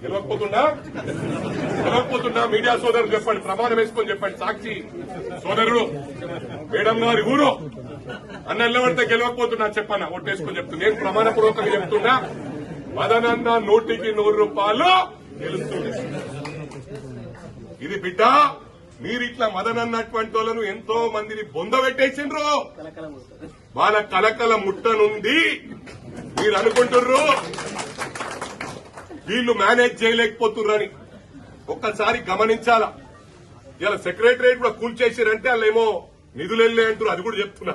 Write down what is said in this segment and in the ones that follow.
గెలవకపోతున్నా media సోదరులు చెప్పండి, ప్రమాణం వేసుకొని చెప్పండి. సాక్షి సోదరుడు మేడం గారి ఊరు అన్న నిలబడితే గెలవకపోతున్నా చెప్పన్నా, ఒట్టేసుకొని చెప్తున్నా. నేను ప్రమాణపూర్వకంగా చెప్తున్నా, మదనన్న 100కి 100 గెలుస్తుంది. ఇది బిడ్డ, మీరు ఇట్లా మదనన్నటువంటి వాళ్ళను ఎంతో మందిని బొందబెట్టేసిండ్రు. వాళ్ళ కలకల ముట్టనుంది. మీరు అనుకుంటుర్రు వీళ్ళు మేనేజ్ చేయలేకపోతున్నారని. ఒక్కసారి గమనించాలా. ఇలా సెక్రటరియట్ కూడా కూల్చేసారంటే వాళ్ళేమో నిధులు వెళ్ళే అంటారు, అది కూడా చెప్తున్నా.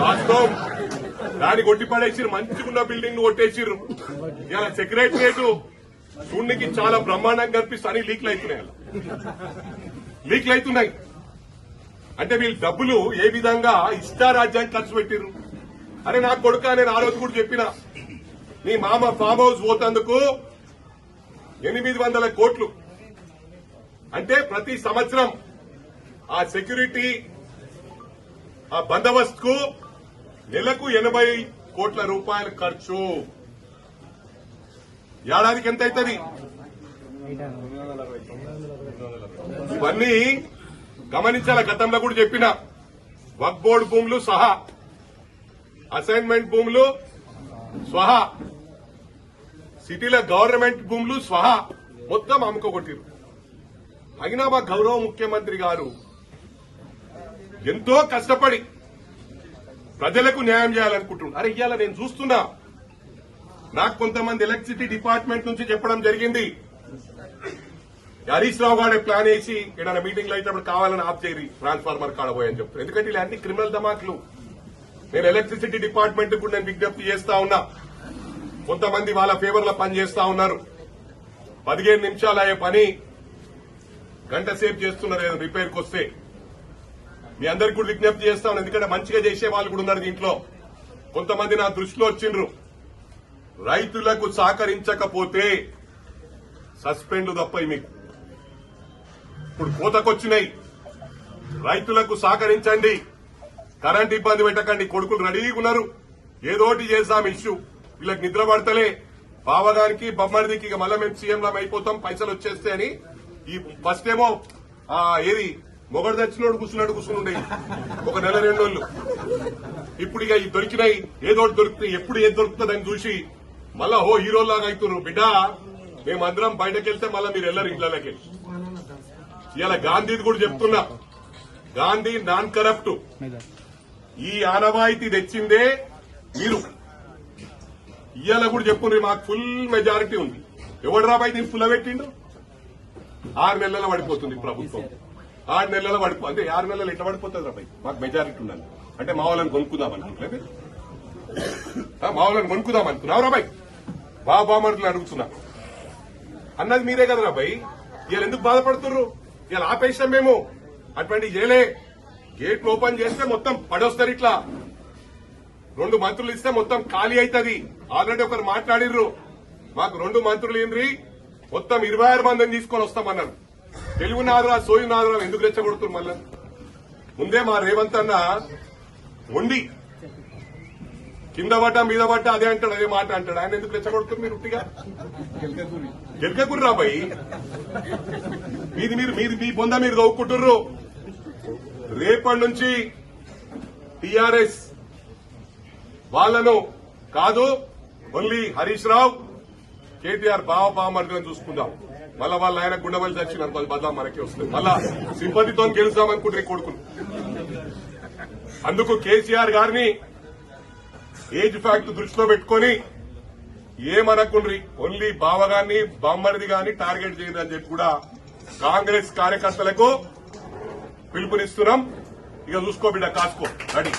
వాస్తవం దాన్ని కొట్టి పడేసిరు, మంచిగున్న బిల్డింగ్ కొట్టేసిర్రు. ఇలా సెక్రటరియట్ చూడనికి చాలా బ్రహ్మాండంగా కనిపిస్తాయి, లీక్లు అవుతున్నాయి. అంటే వీళ్ళు డబ్బులు ఏ విధంగా ఇష్టారాజ్యానికి ఖర్చు పెట్టిర్రు. అరే నా కొడుక, నేను ఆ రోజు కూడా చెప్పిన, నీ మామ ఫామ్ హౌస్ పోతందుకు 800 కోట్లు అంటే ప్రతి సంవత్సరం ఆ సెక్యూరిటీ ఆ బందోబస్తుకు నెలకు 80 కోట్ల రూపాయల ఖర్చు. ఏడాదికి ఎంత అవుతుంది? ఇవన్నీ గమనించాల. గతంలో కూడా చెప్పిన, వక్ఫ్ బోర్డు భూములు సహా, అసైన్మెంట్ భూములు స్వహా, సిటీల గవర్నమెంట్ భూములు స్వహా మొత్తం అమ్ముకోగొట్టిరు. అయినా మా గౌరవ ముఖ్యమంత్రి గారు ఎంతో కష్టపడి ప్రజలకు న్యాయం చేయాలనుకుంటున్నారు. అరే ఇవాళ నేను చూస్తున్నా, నాకు కొంతమంది ఎలక్ట్రిసిటీ డిపార్ట్మెంట్ నుంచి చెప్పడం జరిగింది, హరీష్ రావు గారే ప్లాన్ వేసి ఏదైనా మీటింగ్ లో అయినప్పుడు కావాలని ఆఫ్ చేయరు, ట్రాన్స్ఫార్మర్ కాడబోయని చెప్తారు. ఎందుకంటే ఇలాంటి క్రిమినల్ ధమాకులు. నేను ఎలక్ట్రిసిటీ డిపార్ట్మెంట్ కూడా నేను విజ్ఞప్తి చేస్తా ఉన్నా. కొంతమంది వాళ్ళ ఫేవర్ లో పనిచేస్తా ఉన్నారు. 15 నిమిషాలు అయ్యే పని గంట సేపు చేస్తున్నారు ఏదో రిపేర్కి వస్తే. మీ అందరికి కూడా విజ్ఞప్తి చేస్తా ఉన్నాను, ఎందుకంటే మంచిగా చేసే వాళ్ళు కూడా ఉన్నారు దీంట్లో. కొంతమంది నా దృష్టిలో వచ్చిండ్రు, రైతులకు సహకరించకపోతే సస్పెండ్లు తప్పయి మీకు. ఇప్పుడు కోతకొచ్చినాయి, రైతులకు సహకరించండి, కరెంట్ ఇబ్బంది పెట్టకండి. కొడుకులు రెడీగా ఉన్నారు, ఏదోటి చేద్దాం ఇష్యూ. వీళ్ళకి నిద్ర పడతలే, బావగారికి బొమ్మడిదికి ఇక మళ్ళీ మేము సీఎంలం అయిపోతాం పైసలు వచ్చేస్తే అని. ఈ ఫస్ట్ ఏమో ఏది మొగడు తెచ్చినోడు కూర్చుని ఉండేది ఒక నెల 2 రోజులు. ఇప్పుడు ఇక ఈ దొరికినాయి, ఏదోటి దొరుకుతాయి, ఎప్పుడు ఏది దొరుకుతుందని చూసి మళ్ళా హీరోలాగా అవుతున్నారు. బిడ్డ, మేమందరం బయటకెళ్తే మళ్ళా మీరు వెళ్ళరు ఇళ్లకి. ఇలా గాంధీది కూడా చెప్తున్నా, గాంధీ నాన్ కరప్ట్. ఈ ఆనవాయితీ తెచ్చిందే మీరు. ఇవాళ కూడా చెప్పుండ్రి, మాకు ఫుల్ మెజారిటీ ఉంది. ఎవడు రాబాయి దీన్ని పుల్లబెట్టిండు? 6 నెలల పడిపోతుంది ప్రభుత్వం. 6 నెలల అంటే 6 నెలలు ఎట్లా పడిపోతుంది రాబాయి? మాకు మెజారిటీ ఉండాలి అంటే మా వాళ్ళని కొనుక్కుందాం అనుకుంటలేదు, మా వాళ్ళని కొనుక్కుందాం అనుకున్నావు రాబాయి? బాబామరులు అడుగుతున్నా అన్నది మీరే కదా రాబాయి. ఇవాళ ఎందుకు బాధపడుతున్నారు? ఇవాళ ఆపేసాం మేము, అటువంటి చేయలే. గేట్లు ఓపెన్ చేస్తే మొత్తం పడొస్తారు. ఇట్లా 2 మంత్రులు ఇస్తే మొత్తం ఖాళీ అవుతుంది. ఆల్రెడీ ఒకరు మాట్లాడిర్రు, మాకు 2 మంత్రులు ఏంద్రి మొత్తం 26 మందిని తీసుకొని వస్తామన్నారు. తెలుగు నాదురా సోయి నాదురా ఎందుకు రెచ్చగొడుతున్నారు? మళ్ళా ముందే మా రేవంత్ అన్న వండి కింద పడ్డా మీద పడ్డా అదే అంటాడు, అదే మాట అంటాడు. ఆయన ఎందుకు రెచ్చగొడుతున్నారు మీరు? ఉట్టిగా గెలకకుర్రు రాబాయి, మీరు మీ బొంద మీరు దవ్వుకుంటుర్రు. రేపటి నుంచి టీఆర్ఎస్ వాళ్లను కాదు, ఓన్లీ హరీష్ రావు కేటీఆర్ బావమరుదులను చూసుకుందాం. మళ్ళా వాళ్ళ ఆయన గుండెబలి చచ్చినారు, బదలా మనకి వస్తుంది. మళ్ళా సింపతితో గెలుస్తామనుకుంటే కొడుకులు. అందుకు కేసీఆర్ గారిని ఏజ్ ఫ్యాక్ట్ దృష్టిలో పెట్టుకుని ఏమనకుండ్రి, ఓన్లీ బావగాన్ని బామ్మడిది గాని టార్గెట్ చేయండి అని చెప్పి కూడా కాంగ్రెస్ కార్యకర్తలకు పిలుపునిస్తున్నాం. ఇక చూసుకో బిడ్డ, కాసుకో రెడీ.